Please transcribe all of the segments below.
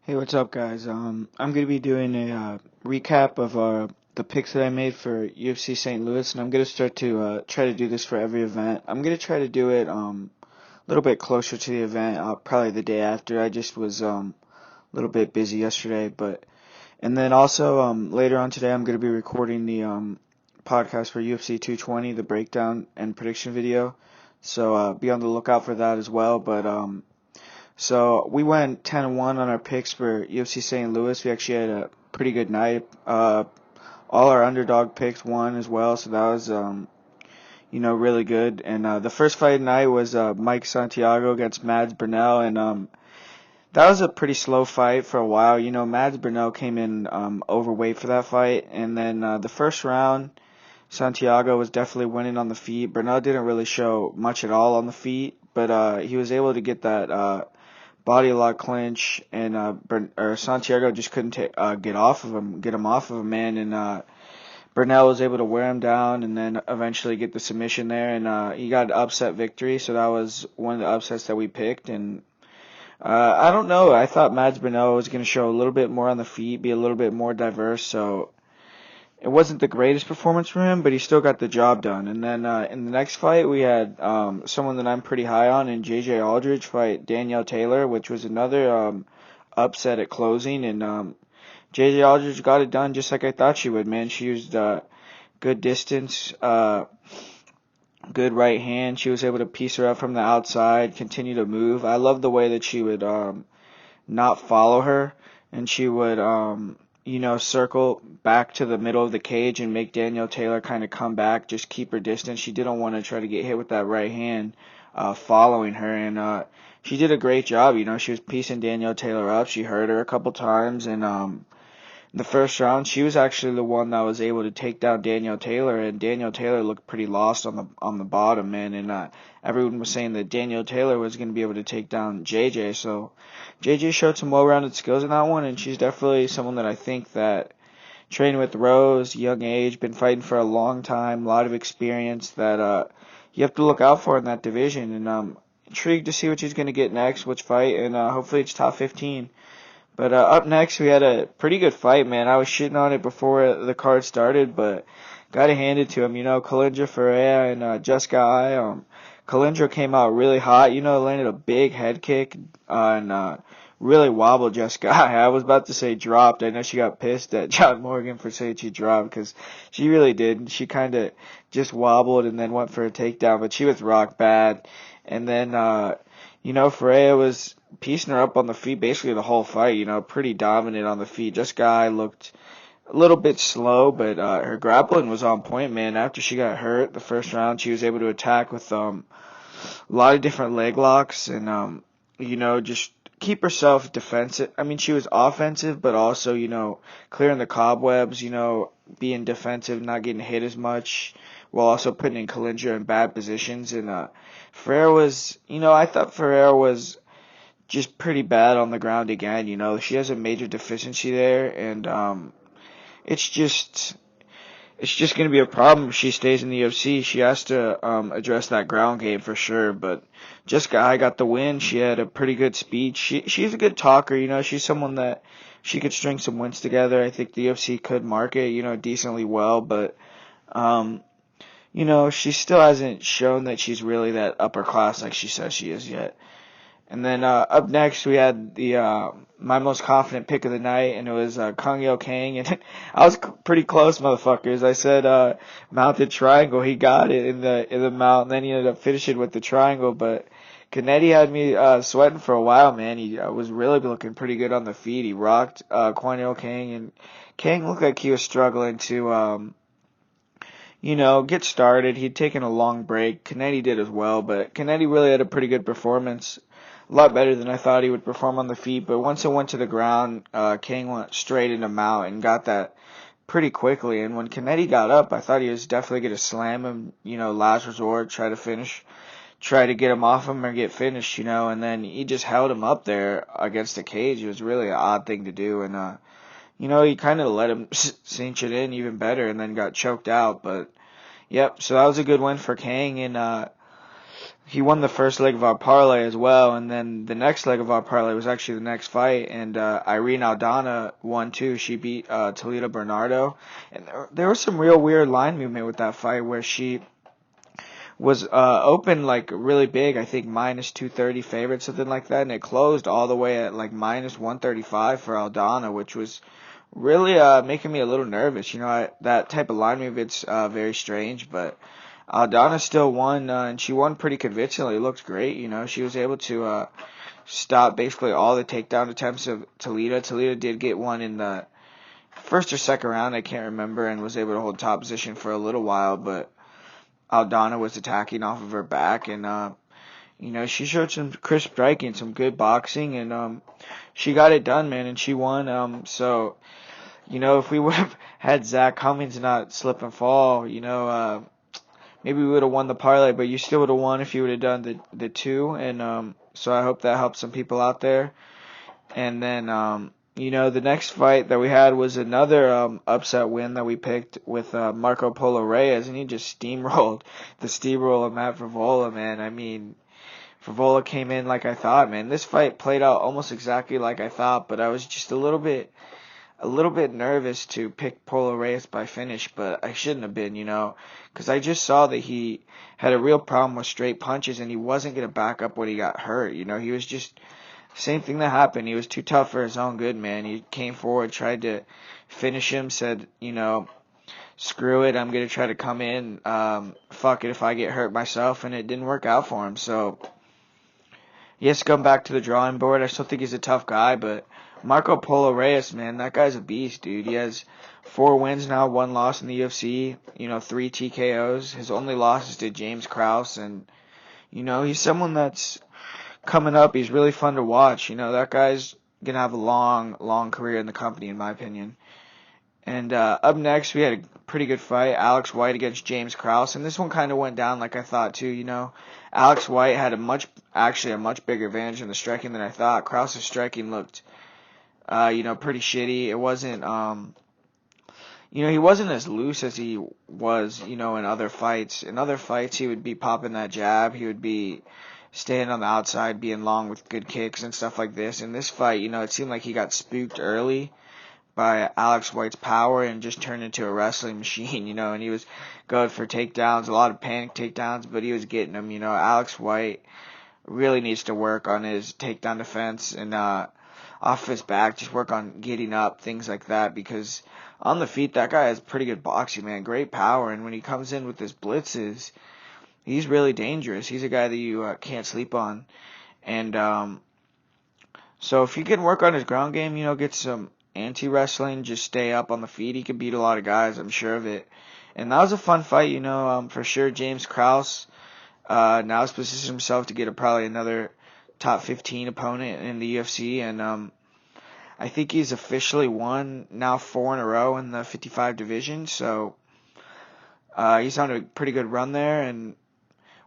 Hey, what's up, guys? I'm gonna be doing a recap of the picks that I made for UFC St. Louis, and I'm gonna start to try to do this for every event. I'm gonna try to do it a little bit closer to the event, probably the day after. I just was a little bit busy yesterday, and then also later on today, I'm gonna be recording the podcast for UFC 220, the breakdown and prediction video. So be on the lookout for that as well. So we went 10-1 on our picks for UFC St. Louis. We actually had a pretty good night. All our underdog picks won as well, so that was really good. And the first fight of the night was Mike Santiago against Mads Burnell, and that was a pretty slow fight for a while. Mads Burnell came in overweight for that fight, and then the first round, Santiago was definitely winning on the feet. Burnell didn't really show much at all on the feet, but he was able to get that body lock clinch, and Santiago just couldn't get him off of him, man. And Burnell was able to wear him down, and then eventually get the submission there, and he got an upset victory. So that was one of the upsets that we picked, and I don't know. I thought Mads Burnell was going to show a little bit more on the feet, be a little bit more diverse. So it wasn't the greatest performance from him, but he still got the job done. And then in the next fight, we had someone that I'm pretty high on in J.J. Aldridge fight Danielle Taylor, which was another upset at closing. And J.J. Aldridge got it done just like I thought she would, man. She used good distance, good right hand. She was able to piece her up from the outside, continue to move. I love the way that she would not follow her, and she would circle back to the middle of the cage and make Danielle Taylor kind of come back, just keep her distance. She didn't want to try to get hit with that right hand following her, and she did a great job. She was piecing Danielle Taylor up. She hurt her a couple times, and in the first round, she was actually the one that was able to take down Danielle Taylor, and Danielle Taylor looked pretty lost on the bottom, man, and everyone was saying that Danielle Taylor was going to be able to take down JJ, so JJ showed some well-rounded skills in that one, and she's definitely someone that I think that trained with Rose, young age, been fighting for a long time, a lot of experience that you have to look out for in that division, and I'm intrigued to see what she's going to get next, which fight, and hopefully it's top 15. But up next, we had a pretty good fight, man. I was shitting on it before the card started, but gotta hand it to him. Kalindra Ferreira and Jessica Eye. Kalindra came out really hot. Landed a big head kick and really wobbled Jessica Eye. I was about to say dropped. I know she got pissed at John Morgan for saying she dropped, because she really did. She kind of just wobbled and then went for a takedown, but she was rock bad. And then, Ferreira was piecing her up on the feet basically the whole fight, pretty dominant on the feet. Just guy looked a little bit slow, but her grappling was on point, man. After she got hurt the first round, she was able to attack with a lot of different leg locks and just keep herself defensive. I mean, she was offensive, but also, clearing the cobwebs, being defensive, not getting hit as much, while also putting in Kalindra in bad positions. And Ferrer was, I thought Ferrer was just pretty bad on the ground again. She has a major deficiency there, and it's just going to be a problem if she stays in the UFC. She has to address that ground game for sure. But Jessica I got the win. She had a pretty good speech. She's a good talker. She's someone that she could string some wins together. I think the UFC could market decently well, but she still hasn't shown that she's really that upper class like she says she is yet. And then up next we had the my most confident pick of the night, and it was Kang Yo Kang, and I was pretty close, motherfuckers. I said mounted triangle. He got it in the mount, and then he ended up finishing with the triangle. But Canetti had me sweating for a while, man. He was really looking pretty good on the feet. He rocked Kang Yo Kang, and Kang looked like he was struggling to get started. He'd taken a long break. Canetti did as well, but Canetti really had a pretty good performance. A lot better than I thought he would perform on the feet, but once it went to the ground, Kang went straight into mount and got that pretty quickly. And when Canetti got up, I thought he was definitely going to slam him, last resort, try to get him off him or get finished, and then he just held him up there against the cage. It was really an odd thing to do, and he kind of let him cinch it in even better, and then got choked out. But yep, so that was a good win for Kang, and he won the first leg of our parlay as well, and then the next leg of our parlay was actually the next fight, and Irene Aldana won too. She beat Toledo Bernardo, and there was some real weird line movement with that fight where she was open like really big, I think minus 230 favorite, something like that, and it closed all the way at like minus 135 for Aldana, which was really making me a little nervous. That type of line move, it's very strange, but Aldana still won, and she won pretty convincingly. It looked great. She was able to stop basically all the takedown attempts of Toledo. Toledo did get one in the first or second round, I can't remember, and was able to hold top position for a little while, but Aldana was attacking off of her back, and she showed some crisp striking, some good boxing, and she got it done, man, and she won. So if we would have had Zach Cummings not slip and fall, maybe we would have won the parlay, but you still would have won if you would have done the two, and so I hope that helps some people out there. And then the next fight that we had was another upset win that we picked with Marco Polo Reyes, and he just steamrolled the steamroll of Matt Frivola, man. I mean, Frivola came in like I thought, man. This fight played out almost exactly like I thought, but I was just a little bit nervous to pick Polo Reyes by finish, but I shouldn't have been, because I just saw that he had a real problem with straight punches, and he wasn't going to back up when he got hurt. He was just same thing that happened. He was too tough for his own good, man. He came forward, tried to finish him, said, screw it, I'm going to try to come in, fuck it if I get hurt myself, and it didn't work out for him. So he has to come back to the drawing board. I still think he's a tough guy, but Marco Polo Reyes, man, that guy's a beast, dude. He has 4 wins now, 1 loss in the UFC, 3 TKOs. His only loss is to James Krause, and, he's someone that's coming up. He's really fun to watch. That guy's going to have a long, long career in the company, in my opinion. And up next, we had a pretty good fight, Alex White against James Krause, and this one kind of went down like I thought, too. Alex White had a much bigger advantage in the striking than I thought. Krause's striking looked pretty shitty. It wasn't, he wasn't as loose as he was, in other fights. In other fights, he would be popping that jab. He would be staying on the outside, being long with good kicks and stuff like this. In this fight, it seemed like he got spooked early by Alex White's power and just turned into a wrestling machine, and he was going for takedowns, a lot of panic takedowns, but he was getting them. Alex White really needs to work on his takedown defense and off his back, just work on getting up, things like that, because on the feet, that guy has pretty good boxing, man, great power, and when he comes in with his blitzes, he's really dangerous. He's a guy that you can't sleep on, and so if he can work on his ground game, get some anti-wrestling, just stay up on the feet, he can beat a lot of guys, I'm sure of it. And that was a fun fight, for sure. James Krause now has positioned himself to get probably another top 15 opponent in the UFC, and I think he's officially won now 4 in a row in the 55 division, so he's on a pretty good run there, and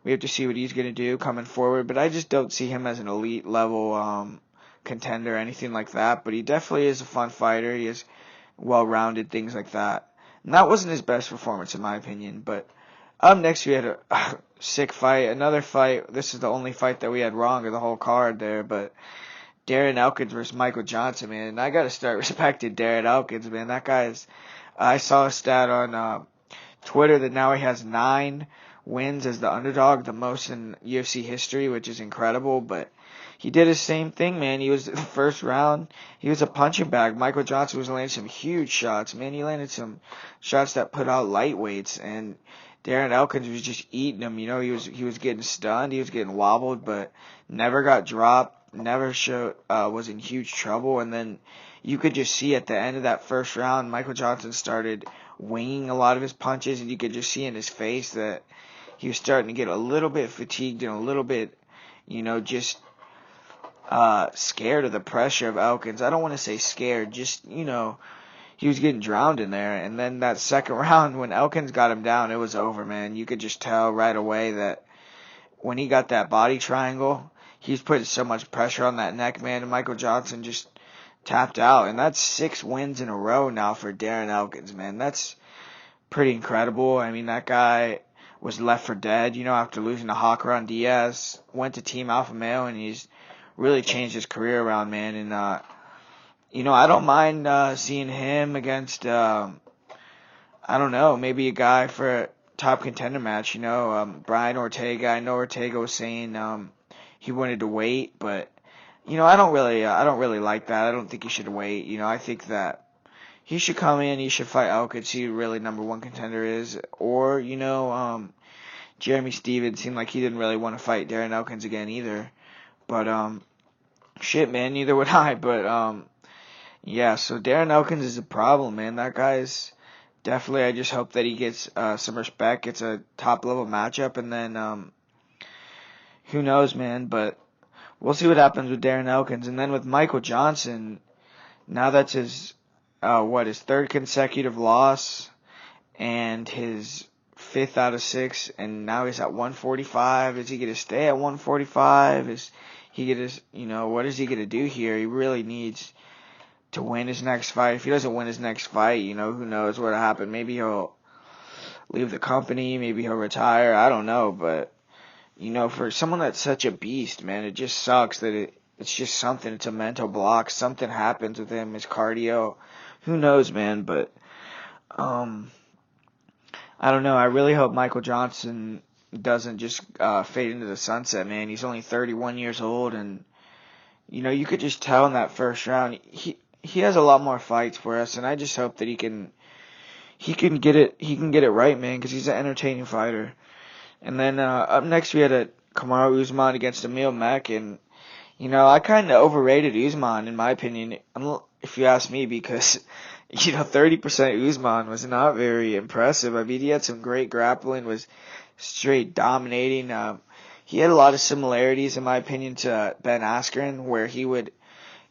we have to see what he's going to do coming forward, but I just don't see him as an elite level contender or anything like that, but he definitely is a fun fighter. He is well-rounded, things like that. And that wasn't his best performance, in my opinion, but up next we had a sick fight, another fight. This is the only fight that we had wrong of the whole card there, but Darren Elkins versus Michael Johnson, man. And I got to start respecting Darren Elkins, man. That guy is, I saw a stat on Twitter that now he has 9 wins as the underdog, the most in UFC history, which is incredible, but he did his same thing, man. He was the first round. He was a punching bag. Michael Johnson was landing some huge shots, man. He landed some shots that put out lightweights, and Darren Elkins was just eating him. He was getting stunned. He was getting wobbled, but never got dropped. Never was in huge trouble. And then you could just see at the end of that first round, Michael Johnson started winging a lot of his punches, and you could just see in his face that he was starting to get a little bit fatigued and a little bit, just scared of the pressure of Elkins. I don't want to say scared, just, he was getting drowned in there. And then that second round, when Elkins got him down, it was over, man. You could just tell right away that when he got that body triangle, he was putting so much pressure on that neck, man, and Michael Johnson just tapped out. And that's 6 wins in a row now for Darren Elkins, man. That's pretty incredible. I mean, that guy, was left for dead, after losing to Hakran Diaz. Went to Team Alpha Male, and he's really changed his career around, man. And, I don't mind seeing him against, I don't know, maybe a guy for a top contender match, Brian Ortega. I know Ortega was saying he wanted to wait, but, I don't really like that. I don't think he should wait. I think that he should come in, he should fight Elkins, see who really number one contender is. Or, Jeremy Stevens seemed like he didn't really want to fight Darren Elkins again either. But, shit, man, neither would I. But, yeah, so Darren Elkins is a problem, man. That guy's definitely, I just hope that he gets some respect, gets a top-level matchup, and then, who knows, man. But we'll see what happens with Darren Elkins. And then with Michael Johnson, now that's his third consecutive loss and his fifth out of six, and now he's at 145. Is he going to stay at 145? Is he going to, what is he going to do here? He really needs to win his next fight. If he doesn't win his next fight, who knows what'll happen. Maybe he'll leave the company, maybe he'll retire, I don't know, but, for someone that's such a beast, man, it just sucks that it's just something, it's a mental block, something happens with him, his cardio, who knows, man, but, I don't know, I really hope Michael Johnson doesn't just fade into the sunset, man. He's only 31 years old, and, you could just tell in that first round, he has a lot more fights for us, and I just hope that he can get it right, man, because he's an entertaining fighter. And then up next we had a Kamaru Usman against Emil Mack, and I kind of overrated Usman in my opinion, if you ask me, because 30% Usman was not very impressive. I mean, he had some great grappling, was straight dominating. He had a lot of similarities in my opinion to Ben Askren, where he would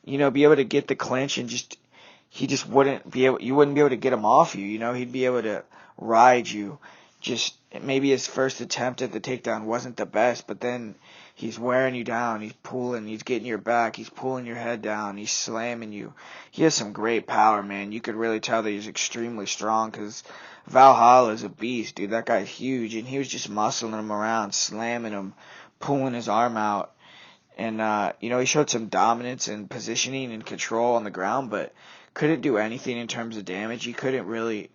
be able to get the clinch and you wouldn't be able to get him off you, he'd be able to ride you. Just maybe his first attempt at the takedown wasn't the best, but then he's wearing you down, he's pulling, he's getting your back, he's pulling your head down, he's slamming you. He has some great power, man. You could really tell that he's extremely strong, because Valhalla is a beast, dude. That guy's huge, and he was just muscling him around, slamming him, pulling his arm out. And, he showed some dominance and positioning and control on the ground, but couldn't do anything in terms of damage. He couldn't really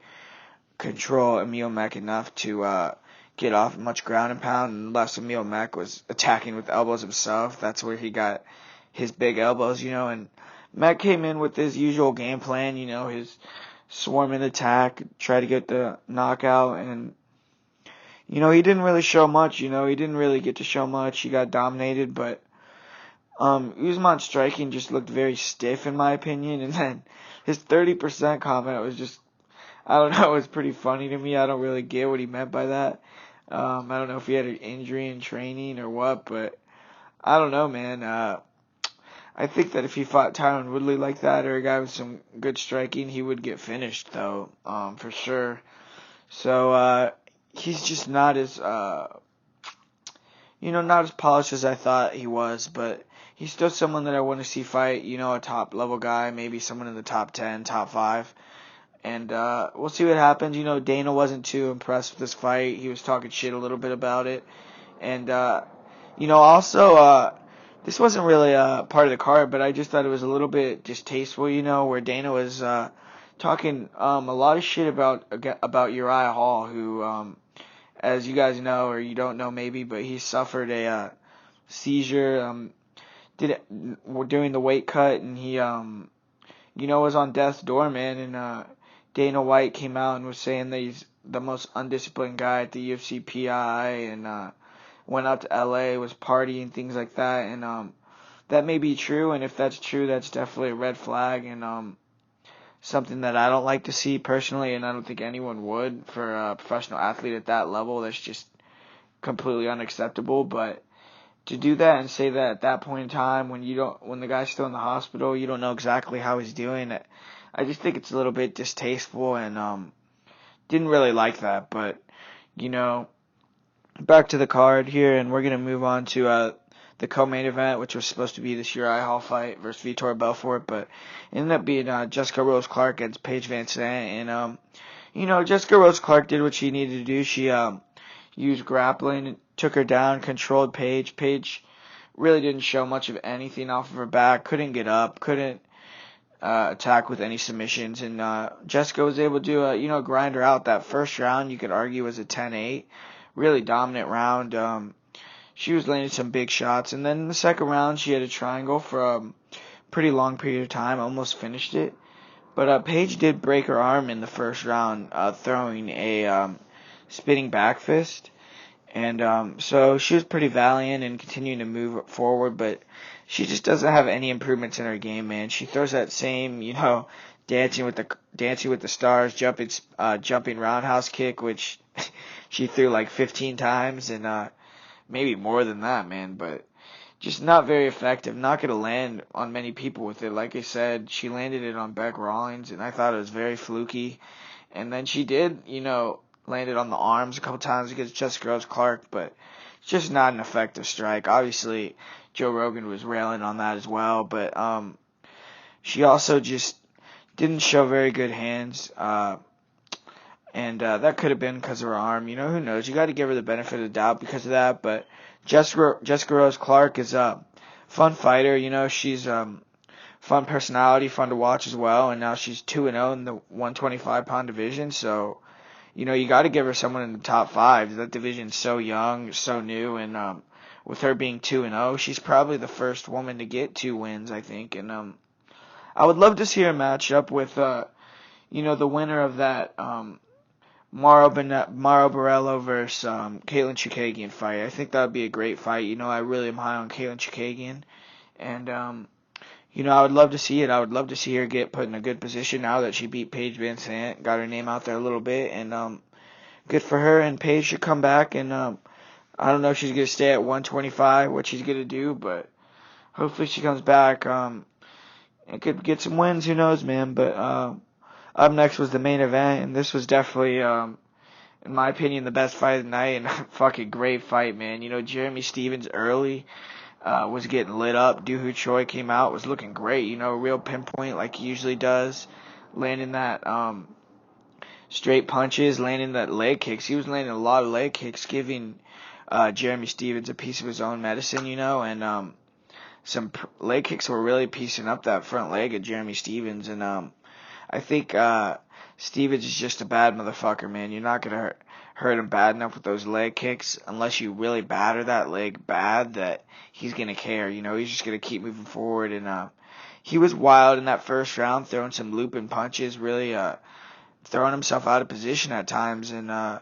control Emil Mack enough to get off much ground and pound, unless Emil Mack was attacking with elbows himself. That's where he got his big elbows, and Mack came in with his usual game plan, his swarming attack, try to get the knockout, and, he didn't really show much, he didn't really get to show much. He got dominated, but Usman's striking just looked very stiff in my opinion, and then his 30% comment was just, I don't know, it was pretty funny to me. I don't really get what he meant by that. I don't know if he had an injury in training or what, but I don't know, man. I think that if he fought Tyron Woodley like that, or a guy with some good striking, he would get finished, though, for sure. So, he's just not as, not as polished as I thought he was, but he's still someone that I want to see fight, a top-level guy, maybe someone in the top 10, top 5. And we'll see what happens. Dana wasn't too impressed with this fight. He was talking shit a little bit about it. And, also, this wasn't really part of the card, but I just thought it was a little bit distasteful, where Dana was talking a lot of shit about Uriah Hall, who, as you guys know, or you don't know maybe, but he suffered a seizure during the weight cut, and he, was on death's door, man, and Dana White came out and was saying that he's the most undisciplined guy at the UFC PI, and went out to LA, was partying, things like that, and that may be true, and if that's true, that's definitely a red flag, and something that I don't like to see personally, and I don't think anyone would for a professional athlete at that level. That's just completely unacceptable. But to do that and say that at that point in time, when the guy's still in the hospital, you don't know exactly how he's doing, I just think it's a little bit distasteful, and didn't really like that. But back to the card here, and we're gonna move on to the co-main event, which was supposed to be this Uriah Hall fight versus Vitor Belfort, but it ended up being Jessica Rose Clark against Paige Van Zandt, and Jessica Rose Clark did what she needed to do. She used grappling, took her down, controlled Paige. Paige really didn't show much of anything off of her back, couldn't get up, couldn't attack with any submissions, and Jessica was able to, grind her out. That first round, you could argue, was a 10-8, really dominant round. She was landing some big shots, and then in the second round, she had a triangle for a pretty long period of time, almost finished it. But Paige did break her arm in the first round, throwing a spinning back fist. And so she was pretty valiant and continuing to move forward, but she just doesn't have any improvements in her game, man. She throws that same, dancing with the stars, jumping roundhouse kick, which she threw like 15 times, and maybe more than that, man. But just not very effective. Not gonna land on many people with it. Like I said, she landed it on Beck Rawlings, and I thought it was very fluky. And then she did, landed on the arms a couple times against Jessica Rose Clark, but it's just not an effective strike. Obviously, Joe Rogan was railing on that as well, but she also just didn't show very good hands, and that could have been because of her arm. Who knows? You got to give her the benefit of the doubt because of that, but Jessica Rose Clark is a fun fighter. She's fun personality, fun to watch as well, and now she's 2-0 in the 125-pound division, so you got to give her someone in the top five. That division's so young, so new, and with her being 2-0, she's probably the first woman to get 2 wins, I think. And I would love to see her match up with, the winner of that Mauro Borello versus Caitlin Chookagian fight. I think that would be a great fight. I really am high on Caitlin Chookagian, and I would love to see it. I would love to see her get put in a good position now that she beat Paige Van Sant, got her name out there a little bit, and good for her. And Paige should come back, and I don't know if she's gonna stay at 125, what she's gonna do, but hopefully she comes back and could get some wins. Who knows, man? But up next was the main event, and this was definitely, in my opinion, the best fight of the night, and fucking great fight, man. Jeremy Stephens early. Was getting lit up. Choi came out, was looking great, real pinpoint like he usually does, landing that straight punches, landing that leg kicks. He was landing a lot of leg kicks, giving Jeremy Stephens a piece of his own medicine, and some leg kicks were really piecing up that front leg of Jeremy Stephens, and I think Stephens is just a bad motherfucker, man. You're not going to hurt him bad enough with those leg kicks unless you really batter that leg bad that he's going to care. He's just going to keep moving forward. And he was wild in that first round, throwing some looping punches, really throwing himself out of position at times. And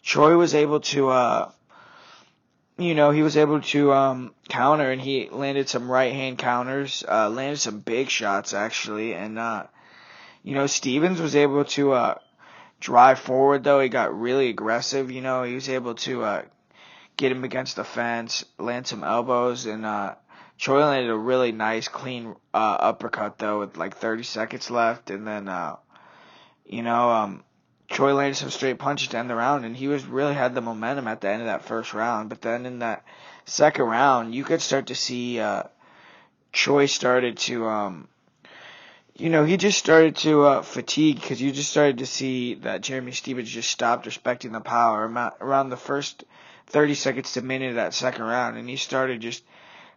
Choi was able to, he was able to counter, and he landed some right-hand counters, landed some big shots, actually. And, Stephens was able to drive forward, though. He got really aggressive. He was able to get him against the fence, land some elbows, and Choi landed a really nice, clean uppercut, though, with like 30 seconds left. And then, Choi landed some straight punches to end the round, and he really had the momentum at the end of that first round. But then in that second round, you could start to see Choi started to he just started to fatigue, because you just started to see that Jeremy Stephens just stopped respecting the power around the first 30 seconds to a minute of that second round, and he started just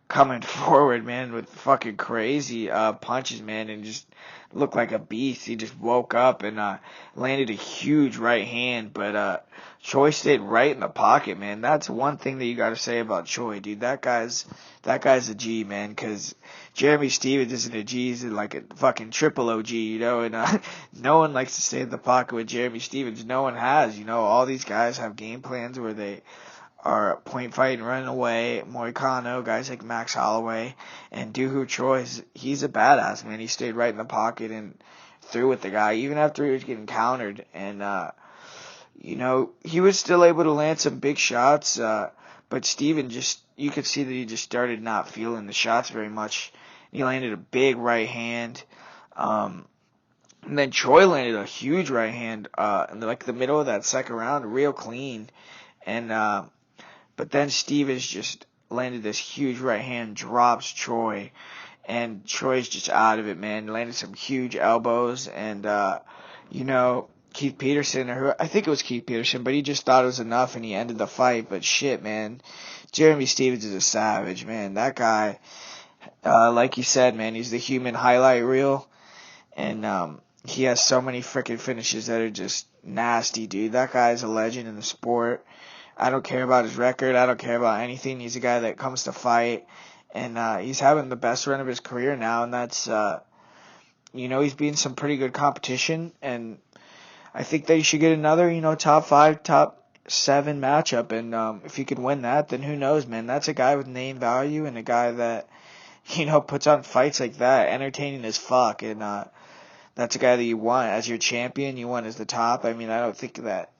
coming forward, man, with fucking crazy punches, man, and just looked like a beast. He just woke up and landed a huge right hand, but Choi stayed right in the pocket, man. That's one thing that you got to say about Choi, dude. That guy's a G, man, because Jeremy Stephens isn't a G, he's like a fucking triple OG, and no one likes to stay in the pocket with Jeremy Stephens. No one has, all these guys have game plans where they are point fighting, running away. Moicano, guys like Max Holloway, and Choi, he's a badass, man. He stayed right in the pocket and threw with the guy, even after he was getting countered, and he was still able to land some big shots, but Steven you could see that he just started not feeling the shots very much. He landed a big right hand, and then Choi landed a huge right hand, in the middle of that second round, real clean, and but then Stevens just landed this huge right hand, drops Choi, and Choi's just out of it, man. Landed some huge elbows, and Keith Peterson, or who, I think it was Keith Peterson, but he just thought it was enough and he ended the fight. But shit, man, Jeremy Stevens is a savage, man. That guy, like you said, man, he's the human highlight reel, and he has so many freaking finishes that are just nasty, dude. That guy's a legend in the sport. I don't care about his record. I don't care about anything. He's a guy that comes to fight, and he's having the best run of his career now, and that's, he's beating some pretty good competition, and I think that he should get another, top 5, top 7 matchup, and if he can win that, then who knows, man. That's a guy with name value and a guy that, puts on fights like that, entertaining as fuck, and that's a guy that you want as your champion, you want as the top. I mean, I don't think that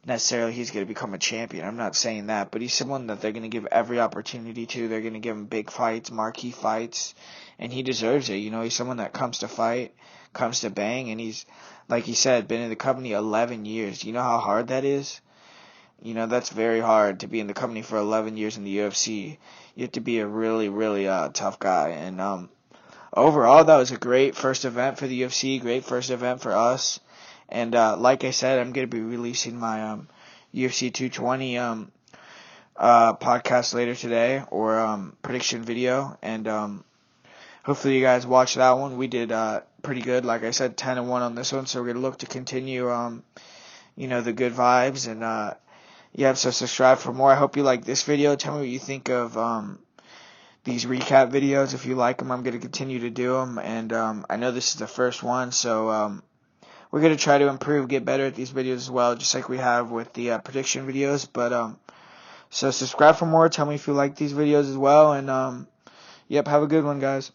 necessarily he's going to become a champion. I'm not saying that, but he's someone that they're going to give every opportunity to. They're going to give him big fights, marquee fights, and he deserves it. He's someone that comes to fight, comes to bang, and he's, like he said, been in the company 11 years. You know how hard that is? That's very hard to be in the company for 11 years in the UFC. You have to be a really, really tough guy. And overall, that was a great first event for the UFC, great first event for us. And like I said, I'm going to be releasing my UFC 220 podcast later today, or prediction video. And hopefully you guys watch that one. We did pretty good. Like I said, 10-1 on this one, so we're going to look to continue, the good vibes. And so subscribe for more. I hope you like this video. Tell me what you think of these recap videos. If you like them, I'm going to continue to do them. And I know this is the first one, so we're going to try to improve, get better at these videos as well, just like we have with the prediction videos. But so subscribe for more. Tell me if you like these videos as well. And have a good one, guys.